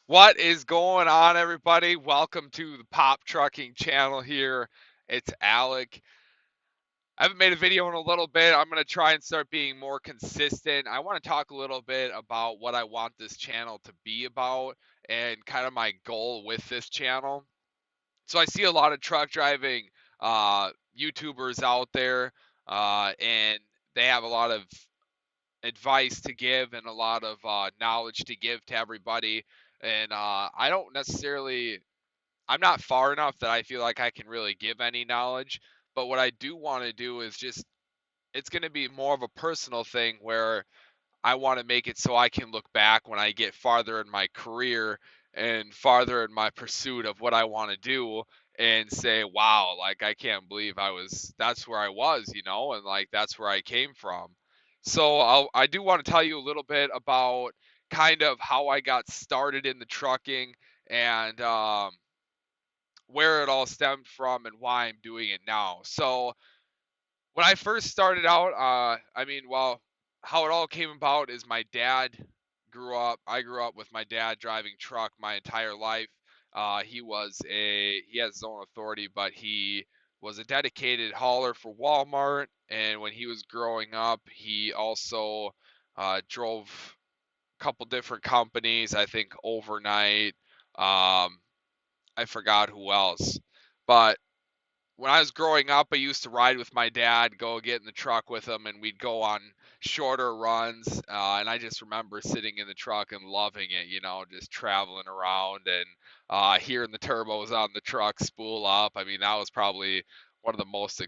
What is going on, everybody? Welcome to the Pop Trucking channel here. It's Alec. I haven't made a video in a little bit. I'm going to try and start being more consistent. I want to talk a little bit about what I want this channel to be about and kind of my goal with this channel. So I see a lot of truck driving YouTubers out there, and they have a lot of advice to give and a lot of knowledge to give to everybody. And I don't necessarily, I'm not far enough that I feel like I can really give any knowledge. But what I do want to do is just, it's going to be more of a personal thing where I want to make it so I can look back when I get farther in my career and farther in my pursuit of what I want to do and say, wow, like I can't believe that's where I was, and like that's where I came from. So I do want to tell you a little bit about kind of how I got started in the trucking and where it all stemmed from and why I'm doing it now. So when I first started out, well, how it all came about is my dad I grew up with my dad driving truck my entire life. He has his own authority, but he was a dedicated hauler for Walmart. And when he was growing up, he also drove a couple different companies, I think overnight. Um, I forgot who else. But when I was growing up, I used to ride with my dad, go get in the truck with him, and we'd go on shorter runs. And I just remember sitting in the truck and loving it, just traveling around and hearing the turbos on the truck spool up. I mean, that was probably one of the most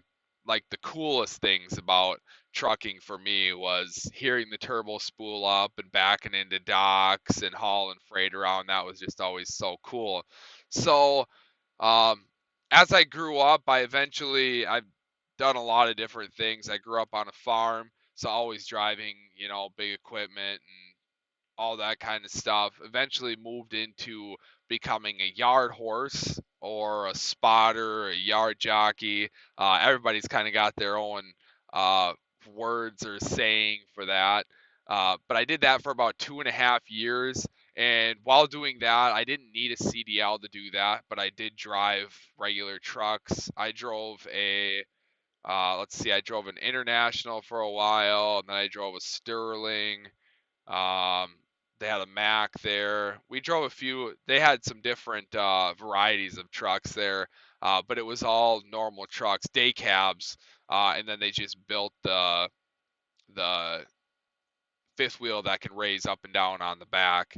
like the coolest things about trucking for me was hearing the turbo spool up and backing into docks and hauling freight around. That was just always so cool. So um, as I grew up, I've done a lot of different things. I grew up on a farm, so always driving, big equipment and all that kind of stuff. Eventually moved into becoming a yard horse or a spotter, a yard jockey. Everybody's kind of got their own uh, words or saying for that. But I did that for about 2.5 years. And while doing that, I didn't need a CDL to do that, but I did drive regular trucks. I drove an International for a while, and then I drove a Sterling. Um, they had a Mack there. We drove a few. They had some different varieties of trucks there, but it was all normal trucks, day cabs, and then they just built the fifth wheel that can raise up and down on the back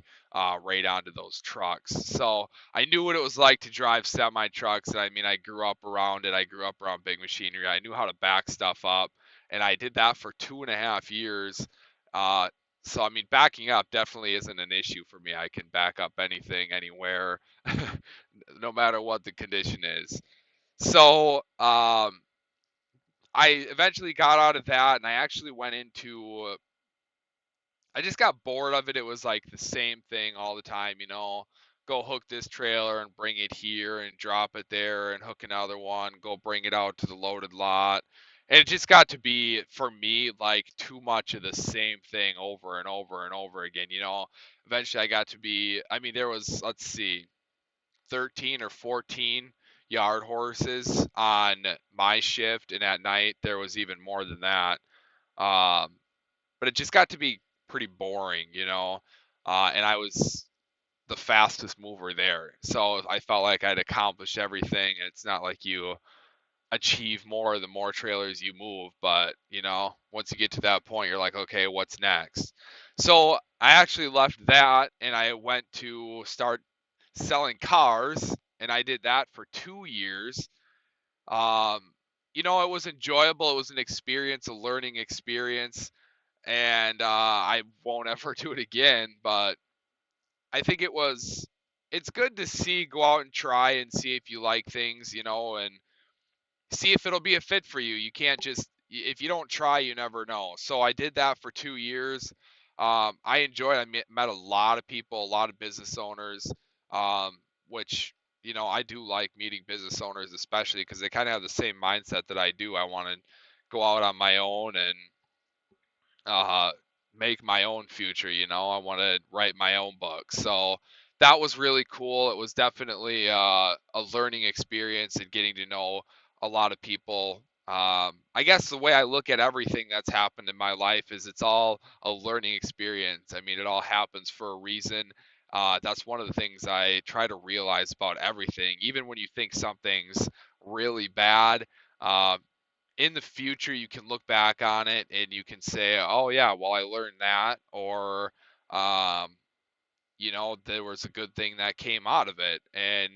right onto those trucks. So I knew what it was like to drive semi trucks. And I mean, I grew up around it. I grew up around big machinery. I knew how to back stuff up, and I did that for 2.5 years. Uh, so I mean, backing up definitely isn't an issue for me. I can back up anything, anywhere, no matter what the condition is. So I eventually got out of that, and I actually went into I just got bored of it. It was like the same thing all the time, Go hook this trailer and bring it here and drop it there and hook another one, go bring it out to the loaded lot. And it just got to be, for me, like too much of the same thing over and over and over again. Eventually I got to be, I mean, there was, let's see, 13 or 14 yard horses on my shift. And at night there was even more than that. Um, but it just got to be pretty boring. And I was the fastest mover there. So I felt like I'd accomplished everything. And it's not like you achieve more the more trailers you move, but once you get to that point, you're like, okay, what's next? So I actually left that and I went to start selling cars, and I did that for 2 years. Um, it was enjoyable. It was an experience, a learning experience, and I won't ever do it again. But I think it's good to go out and try and see if you like things, and see if it'll be a fit for you. You can't just, if you don't try, you never know. So I did that for 2 years. I enjoyed. Met a lot of people, a lot of business owners, which I do like meeting business owners, especially because they kind of have the same mindset that I do. I want to go out on my own and uh, make my own future. I want to write my own book. So that was really cool. It was definitely a learning experience and getting to know a lot of people. I guess the way I look at everything that's happened in my life is it's all a learning experience. I mean, it all happens for a reason. That's one of the things I try to realize about everything. Even when you think something's really bad, uh, in the future, you can look back on it and you can say, oh, yeah, well, I learned that. Or, um, there was a good thing that came out of it. And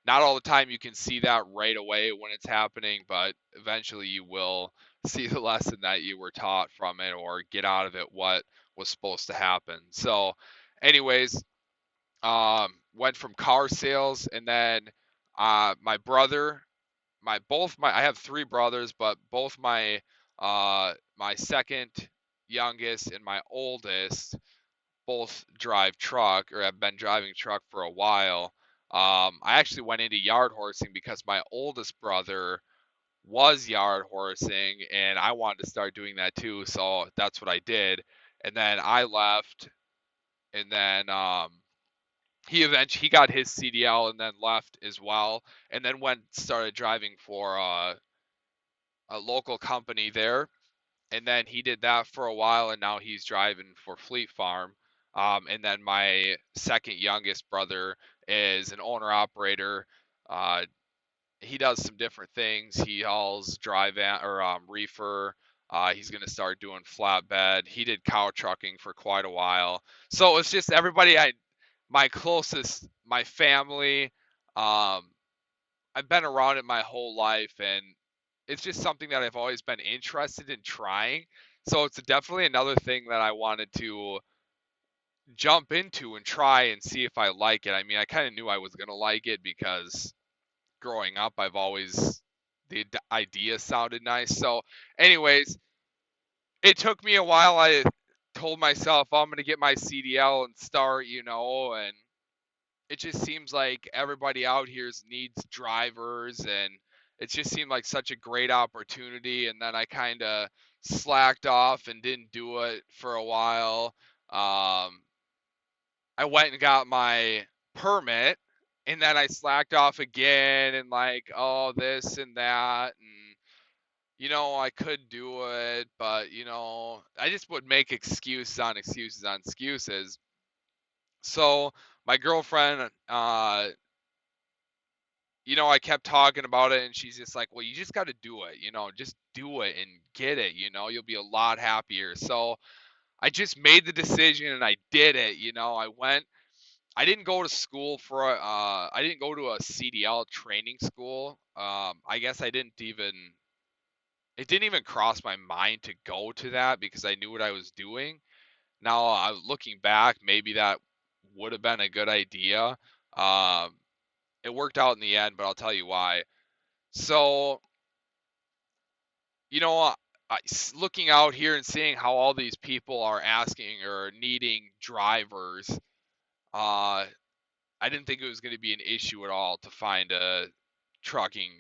not all the time you can see that right away when it's happening, but eventually you will see the lesson that you were taught from it or get out of it what was supposed to happen. So, anyways, went from car sales and then my brother, I have three brothers, but both my second youngest and my oldest both drive truck or have been driving truck for a while. I actually went into yard horsing because my oldest brother was yard horsing and I wanted to start doing that too. So that's what I did. And then I left and then he got his CDL and then left as well. And then went started driving for a local company there, and then he did that for a while, and now he's driving for Fleet Farm. And then my second youngest brother is an owner operator. Uh, he does some different things. He hauls reefer. He's gonna start doing flatbed. He did cow trucking for quite a while. So it's just everybody my closest, my family. Um, I've been around it my whole life, and it's just something that I've always been interested in trying. So it's definitely another thing that I wanted to jump into and try and see if I like it. I mean, I kind of knew I was going to like it because growing up, the idea sounded nice. So, anyways, it took me a while. I told myself, I'm going to get my CDL and start, and it just seems like everybody out here needs drivers, and it just seemed like such a great opportunity. And then I kind of slacked off and didn't do it for a while. I went and got my permit, and then I slacked off again, and like, oh, this and that, and I could do it, but I just would make excuses on excuses on excuses. So my girlfriend, I kept talking about it, and she's just like, well, you just got to do it, just do it and get it, you'll be a lot happier. So I just made the decision and I did it. I didn't go to school I didn't go to a CDL training school. I guess it didn't even cross my mind to go to that because I knew what I was doing. Now, looking back, maybe that would have been a good idea. Um, it worked out in the end, but I'll tell you why. So, you know, looking out here and seeing how all these people are asking or needing drivers, uh, I didn't think it was going to be an issue at all to find a trucking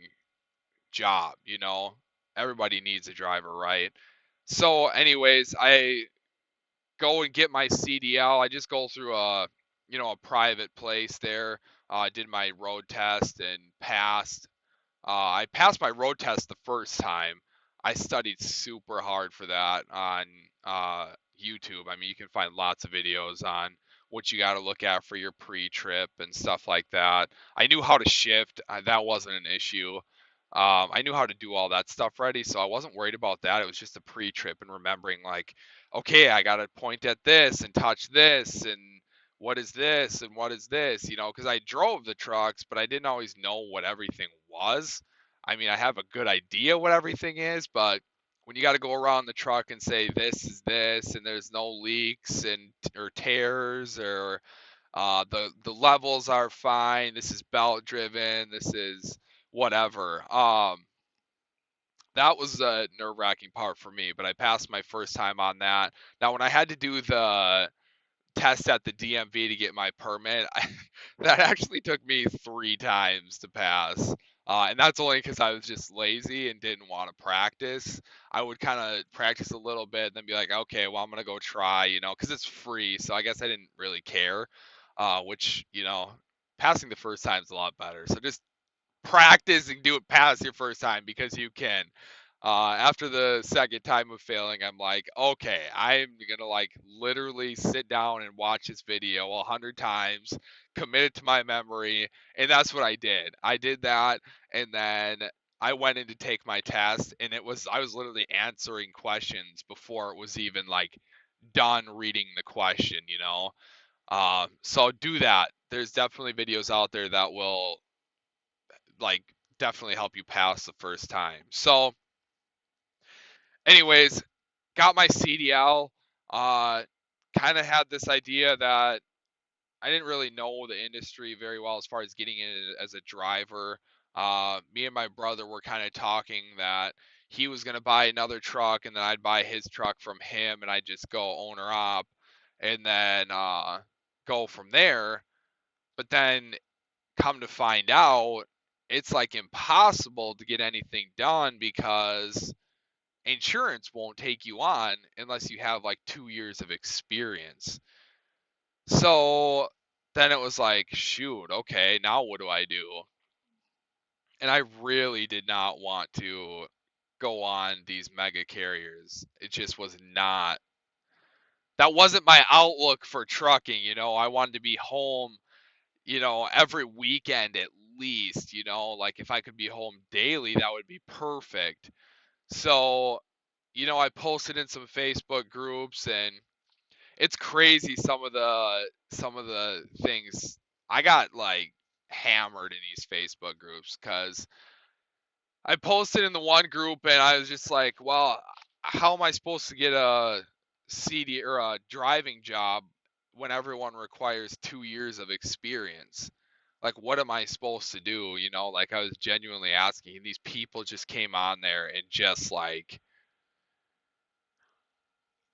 job. Everybody needs a driver, right? So, anyways, I go and get my CDL. I just go through a private place there. I did my road test and passed. I passed my road test the first time. I studied super hard for that on YouTube. I mean, you can find lots of videos on what you got to look at for your pre-trip and stuff like that. I knew how to shift. That wasn't an issue. I knew how to do all that stuff ready, so I wasn't worried about that. It was just a pre-trip and remembering like, okay, I got to point at this and touch this and what is this and what is this, because I drove the trucks, but I didn't always know what everything was. I mean, I have a good idea what everything is, but when you got to go around the truck and say this is this and there's no leaks and or tears or the levels are fine, this is belt driven, this is whatever. That was a nerve-wracking part for me, but I passed my first time on that. Now, when I had to do the test at the DMV to get my permit, that actually took me 3 times to pass. And that's only because I was just lazy and didn't want to practice. I would kind of practice a little bit and then be like, okay, well, I'm going to go try, because it's free. So I guess I didn't really care. which, passing the first time is a lot better. So just practice and do it past your first time because you can. After the second time of failing, I'm like, okay, I'm gonna like literally sit down and watch this video 100 times, commit it to my memory, and that's what I did. I did that, and then I went in to take my test, and I was literally answering questions before it was even like done reading the question. So do that. There's definitely videos out there that will like definitely help you pass the first time. So, anyways, got my CDL. Uh, kind of had this idea that I didn't really know the industry very well as far as getting in as a driver. Me and my brother were kind of talking that he was going to buy another truck and then I'd buy his truck from him and I'd just go owner op and then go from there. But then come to find out, it's like impossible to get anything done because insurance won't take you on unless you have like 2 years of experience. So then it was like, shoot, okay, now what do I do? And I really did not want to go on these mega carriers. It just was not, that wasn't my outlook for trucking. I wanted to be home, every weekend at least. Like if I could be home daily, that would be perfect. So, I posted in some Facebook groups and it's crazy some of the things I got like hammered in these Facebook groups because I posted in the one group and I was just like, well, how am I supposed to get a CD or a driving job when everyone requires 2 years of experience? Like, what am I supposed to do? Like I was genuinely asking. And these people just came on there and just like,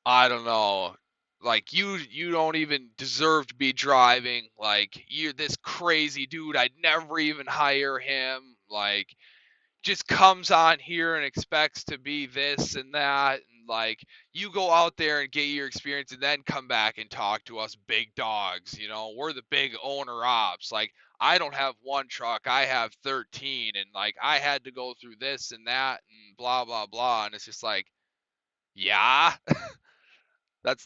I don't know. Like you don't even deserve to be driving. Like you're this crazy dude. I'd never even hire him. Like just comes on here and expects to be this and that and like you go out there and get your experience and then come back and talk to us big dogs. We're the big owner ops. Like I don't have one truck, I have 13 and like I had to go through this and that and blah blah blah and it's just like yeah. That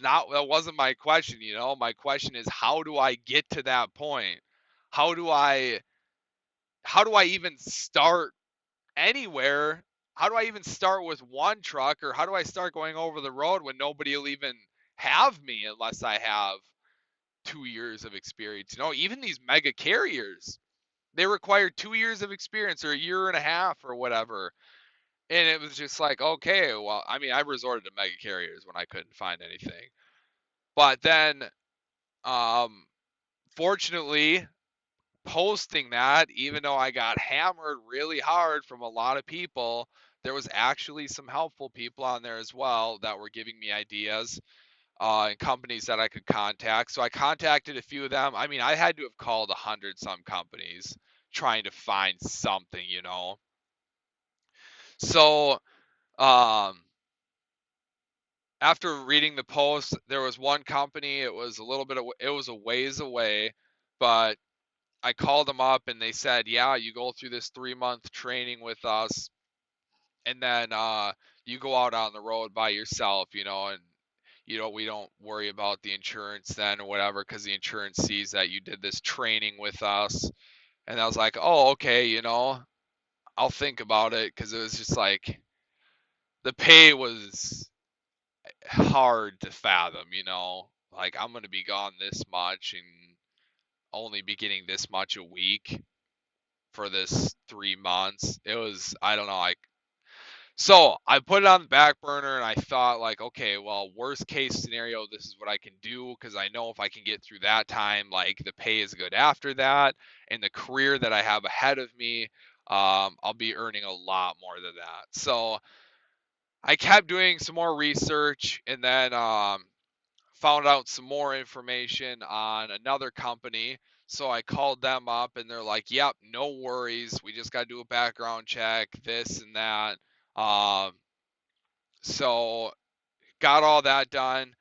wasn't my question. My question is how do I get to that point? How do I how do I even start anywhere? How do I even start with one truck or how do I start going over the road when nobody will even have me unless I have 2 years of experience? Even these mega carriers, they require 2 years of experience or a year and a half or whatever. And it was just like, okay, well, I mean, I resorted to mega carriers when I couldn't find anything. But then um fortunately, posting that, even though I got hammered really hard from a lot of people, there was actually some helpful people on there as well that were giving me ideas and companies that I could contact. So I contacted a few of them. I mean, I had to have called 100 some companies trying to find something. So um, after reading the post, there was one company. It was it was a ways away, but I called them up and they said, yeah, you go through this 3 month training with us and then you go out on the road by yourself, and we don't worry about the insurance then or whatever because the insurance sees that you did this training with us. And I was like, oh, okay, I'll think about it because it was just like the pay was hard to fathom. Like I'm going to be gone this much and only be getting this much a week for this 3 months. It was, I don't know, like, so I put it on the back burner and I thought, like, okay, well, worst case scenario, this is what I can do because I know if I can get through that time, like, the pay is good after that and the career that I have ahead of me, I'll be earning a lot more than that. So I kept doing some more research and then found out some more information on another company. So I called them up and they're like, yep, no worries. We just got to do a background check, this and that. Um, so got all that done.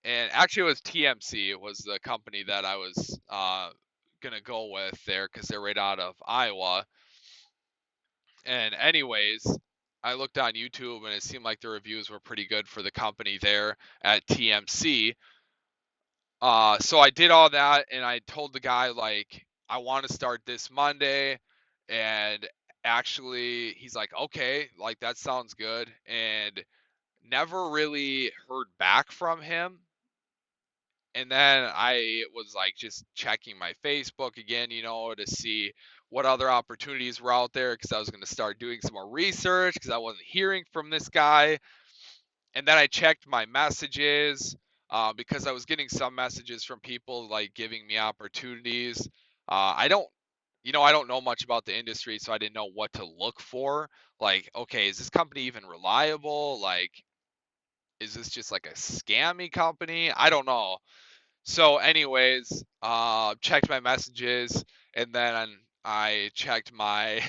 and actually it was TMC. It was the company that I was gonna go with there because they're right out of Iowa. And anyways, I looked on YouTube and it seemed like the reviews were pretty good for the company there at TMC. So I did all that and I told the guy like I want to start this Monday, and actually he's like, okay, like that sounds good, and never really heard back from him. And then I was like just checking my Facebook again, to see what other opportunities were out there because I was going to start doing some more research because I wasn't hearing from this guy. And then I checked my messages because I was getting some messages from people like giving me opportunities. I don't know much about the industry, so I didn't know what to look for. Like, okay, is this company even reliable? Like, is this just like a scammy company? I don't know. So, anyways, checked my messages, and then I checked my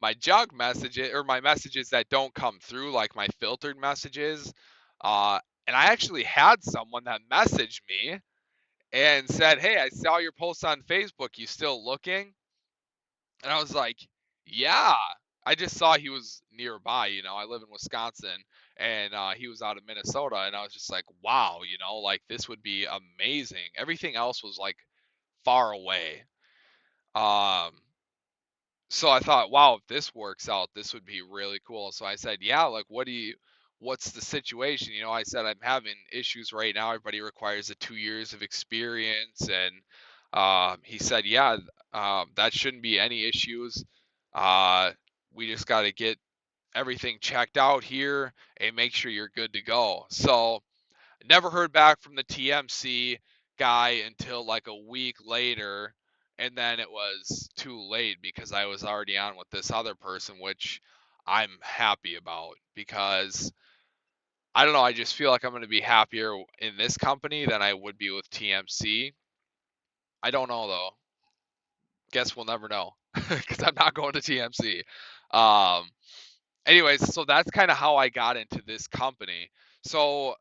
my junk messages or my messages that don't come through, like my filtered messages. Uh, and I actually had someone that messaged me and said, "Hey, I saw your post on Facebook. You still looking?" And I was like, "Yeah." I just saw he was nearby. I live in Wisconsin, and he was out of Minnesota, and I was just like, "Wow, like this would be amazing." Everything else was like far away. Um, so I thought, wow, if this works out, this would be really cool. So I said, yeah, like, what's the situation? I said, I'm having issues right now. Everybody requires a 2 years of experience. And he said, yeah, that shouldn't be any issues. Uh, we just got to get everything checked out here and make sure you're good to go. So never heard back from the TMC guy until like a week later, and then it was too late because I was already on with this other person, which I'm happy about because I don't know, I just feel like I'm going to be happier in this company than I would be with TMC. I don't know though. Guess we'll never know because I'm not going to TMC. Um, anyways, so that's kind of how I got into this company. So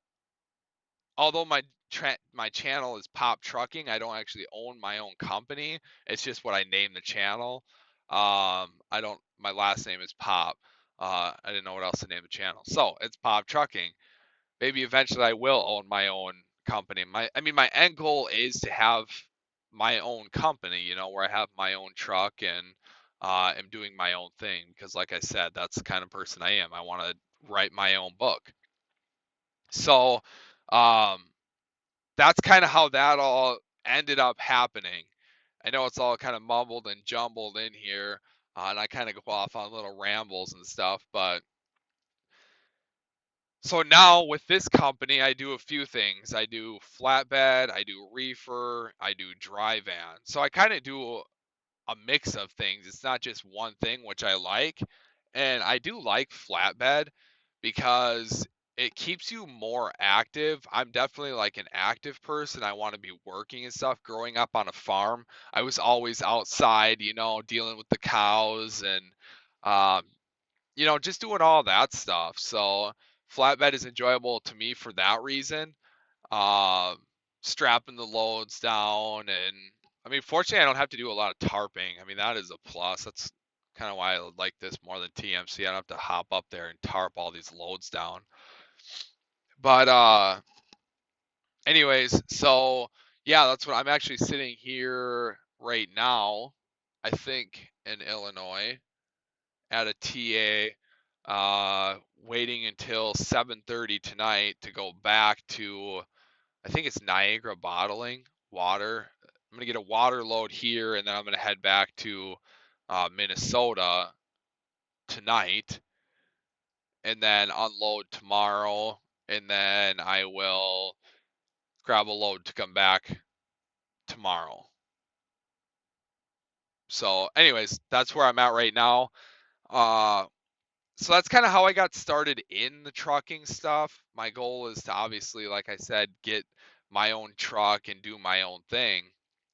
although my channel is Pop Trucking, I don't actually own my own company. It's just what I name the channel. I don't. My last name is Pop. I didn't know what else to name the channel, so it's Pop Trucking. Maybe eventually I will own my own company. My end goal is to have my own company. Where I have my own truck and am doing my own thing. Because, like I said, that's the kind of person I am. I want to write my own book. So, um, that's kind of how that all ended up happening. I know it's all kind of mumbled and jumbled in here, and I kind of go off on little rambles and stuff. But so now with this company, I do a few things. I do flatbed, I do reefer, I do dry van. So I kind of do a mix of things. It's not just one thing, which I like. And I do like flatbed because it keeps you more active. I'm definitely like an active person. I want to be working and stuff. Growing up on a farm, I was always outside, dealing with the cows and, um, just doing all that stuff. So flatbed is enjoyable to me for that reason. Um, Strapping the loads down, and fortunately, I don't have to do a lot of tarping. That is a plus. That's kind of why I like this more than TMC. I don't have to hop up there and tarp all these loads down. But anyways, so yeah, that's what I'm actually sitting here right now. I think in Illinois at a TA, waiting until 7:30 tonight to go back to, I think it's Niagara Bottling Water. I'm gonna get a water load here, and then I'm gonna head back to Minnesota tonight, and then unload tomorrow, and then I will grab a load to come back tomorrow. So, anyways, that's where I'm at right now. Uh, so that's kind of how I got started in the trucking stuff. My goal is to obviously, like I said, get my own truck and do my own thing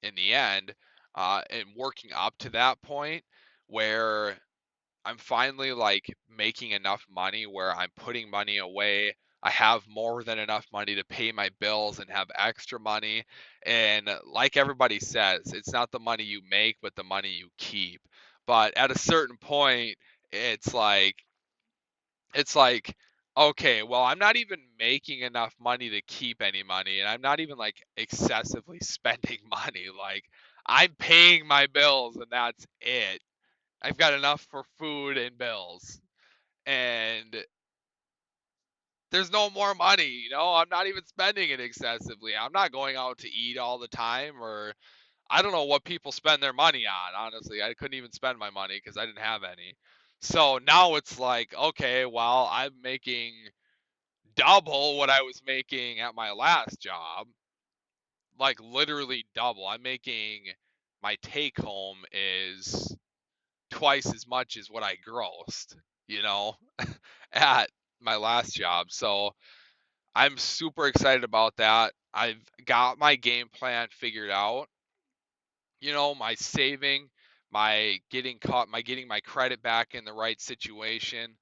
in the end. And working up to that point where I'm finally like making enough money where I'm putting money away I have more than enough money to pay my bills and have extra money. And like everybody says, it's not the money you make, but the money you keep. But at a certain point, it's like it's like, okay, well, I'm not even making enough money to keep any money, and I'm not even like excessively spending money. Like, I'm paying my bills, and that's it. I've got enough for food and bills, and there's no more money. I'm not even spending it excessively. I'm not going out to eat all the time, or I don't know what people spend their money on. Honestly, I couldn't even spend my money because I didn't have any. So now it's like, okay, well, I'm making double what I was making at my last job, like literally double. I'm making my take home is twice as much as what I grossed, you know, at my last job. So I'm super excited about that. I've got my game plan figured out. My saving, my getting my credit back in the right situation,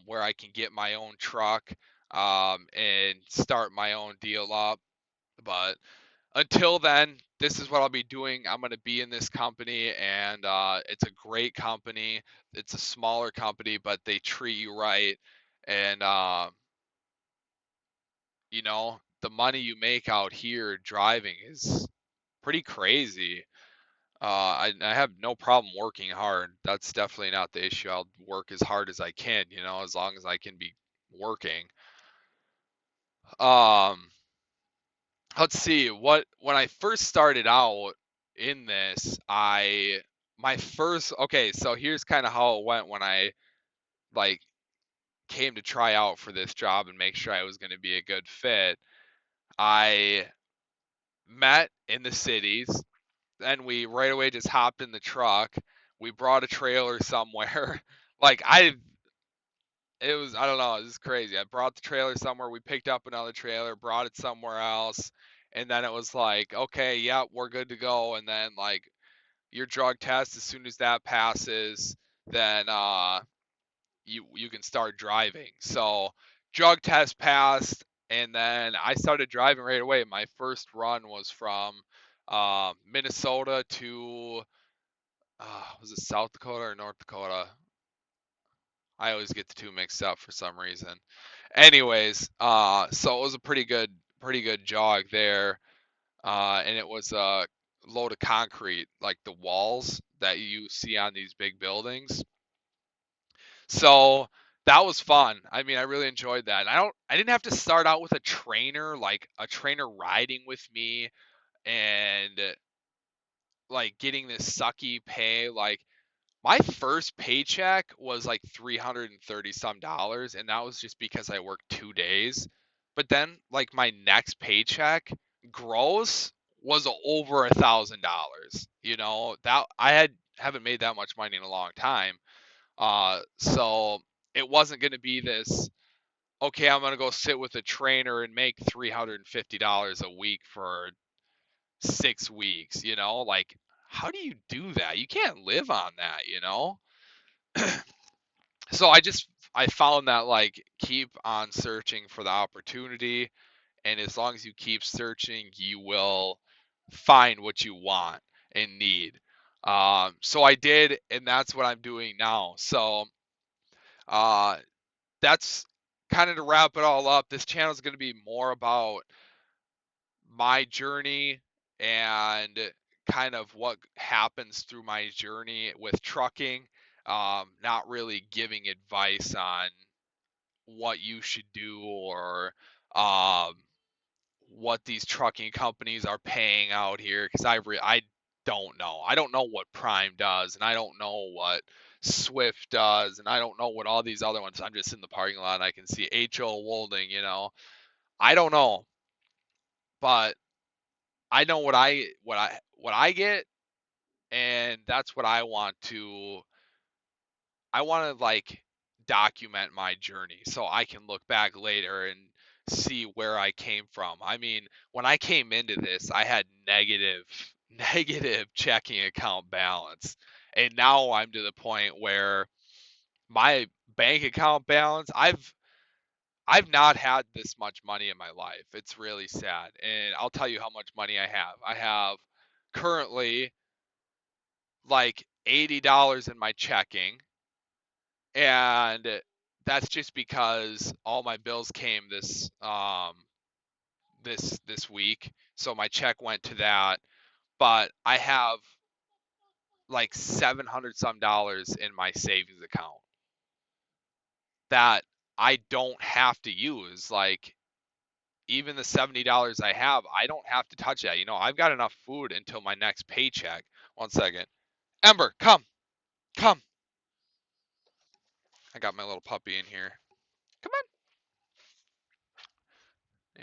where I can get my own truck, and start my own deal up. But until then, this is what I'll be doing. I'm going to be in this company, and it's a great company. It's a smaller company, but they treat you right. And, the money you make out here driving is pretty crazy. I have no problem working hard. That's definitely not the issue. I'll work as hard as I can, as long as I can be working. Um, let's see. When I first started out in this, okay, so here's kind of how it went when I like came to try out for this job and make sure I was going to be a good fit. I met in the cities, and we right away just hopped in the truck. We brought a trailer somewhere. Like I don't know, it was crazy. I brought the trailer somewhere. We picked up another trailer, brought it somewhere else, and then it was like, okay, yeah, we're good to go. And then like your drug test, as soon as that passes, then you can start driving. So drug test passed, and then I started driving right away. My first run was from Minnesota to was it South Dakota or North Dakota? I always get the two mixed up for some reason. Anyways, so it was a pretty good jog there, and it was a load of concrete, like the walls that you see on these big buildings. So that was fun. I mean, I really enjoyed that. I didn't have to start out with a trainer, like a trainer riding with me and like getting this sucky pay. Like my first paycheck was like 330 some dollars, and that was just because I worked 2 days. But then like my next paycheck gross was over $1,000. That haven't made that much money in a long time. So it wasn't going to be this, okay, I'm going to go sit with a trainer and make $350 a week for 6 weeks, like how do you do that? You can't live on that. So I found that like keep on searching for the opportunity, and as long as you keep searching, you will find what you want and need. So I did, and that's what I'm doing now. So uh, that's kind of to wrap it all up. This channel is going to be more about my journey and kind of what happens through my journey with trucking. Not really giving advice on what you should do, or um, what these trucking companies are paying out here, because I don't know. I don't know what Prime does, and I don't know what Swift does, and I don't know what all these other ones. I'm just in the parking lot and I can see HO Wolding. I don't know, but I know what I get, and that's what I want to like document my journey so I can look back later and see where I came from. I mean, when I came into this, I had negative negative checking account balance. And now I'm to the point where my bank account balance, I've not had this much money in my life. It's really sad. And I'll tell you how much money I have. I have currently like $80 in my checking, and that's just because all my bills came this week. So my check went to that, but I have like 700 some dollars in my savings account that I don't have to use. Like even the $70 I have, I don't have to touch that. I've got enough food until my next paycheck. One second. Ember, come. Come. I got my little puppy in here. Come on.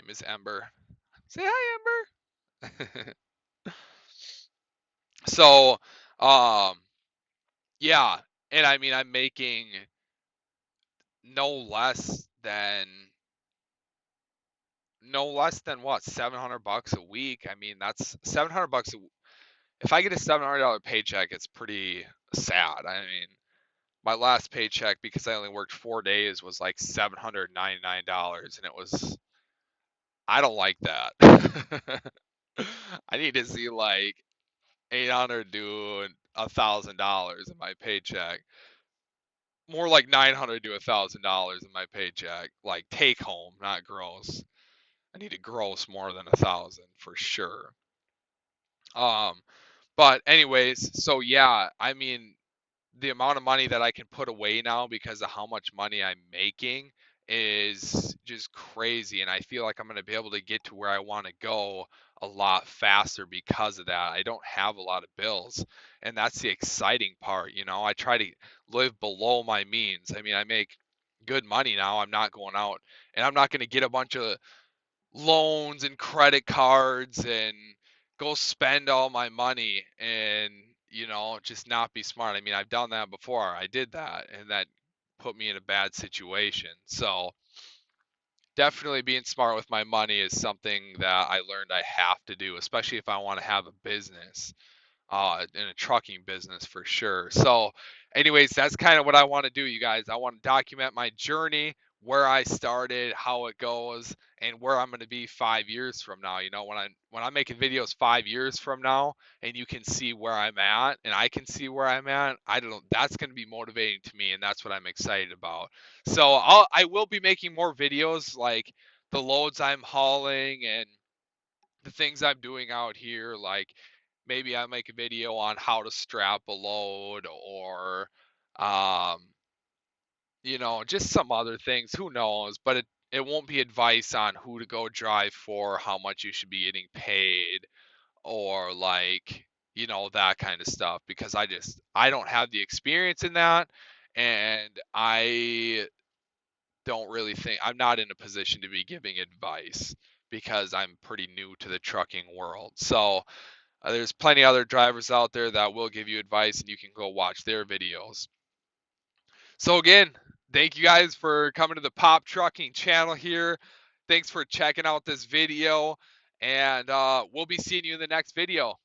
Name is Ember. Say hi, Ember. So, um, yeah, and I mean, I'm making no less than what, $700 a week. I mean, that's $700 if I get a $700 paycheck, it's pretty sad. I mean, my last paycheck, because I only worked 4 days, was like $799, and I don't like that. I need to see like 800 to $1,000 in my paycheck. More like 900 to $1,000 in my paycheck, like take home, not gross. I need to gross more than 1,000 for sure. Um, but anyways, so yeah, I mean, the amount of money that I can put away now because of how much money I'm making is just crazy. And I feel like I'm going to be able to get to where I want to go a lot faster because of that. I don't have a lot of bills. And that's the exciting part. I try to live below my means. I mean, I make good money now. I'm not going out and I'm not going to get a bunch of loans and credit cards and go spend all my money and just not be smart. I mean, I've done that before. I did that and that put me in a bad situation. So definitely being smart with my money is something that I learned I have to do, especially if I want to have a business, in a trucking business for sure. So, anyways, that's kind of what I want to do, you guys. I want to document my journey, where I started, how it goes, and where I'm going to be 5 years from now. When I'm making videos 5 years from now, and you can see where I'm at, and I can see where I'm at. I don't know. That's going to be motivating to me, and that's what I'm excited about. So I will be making more videos like the loads I'm hauling and the things I'm doing out here, like maybe I make a video on how to strap a load or um, just some other things. Who knows? But it won't be advice on who to go drive for, how much you should be getting paid, or like, that kind of stuff because I don't have the experience in that and I don't really think I'm not in a position to be giving advice because I'm pretty new to the trucking world. So there's plenty other drivers out there that will give you advice and you can go watch their videos. So again, thank you guys for coming to the Pop Trucking channel here. Thanks for checking out this video and we'll be seeing you in the next video.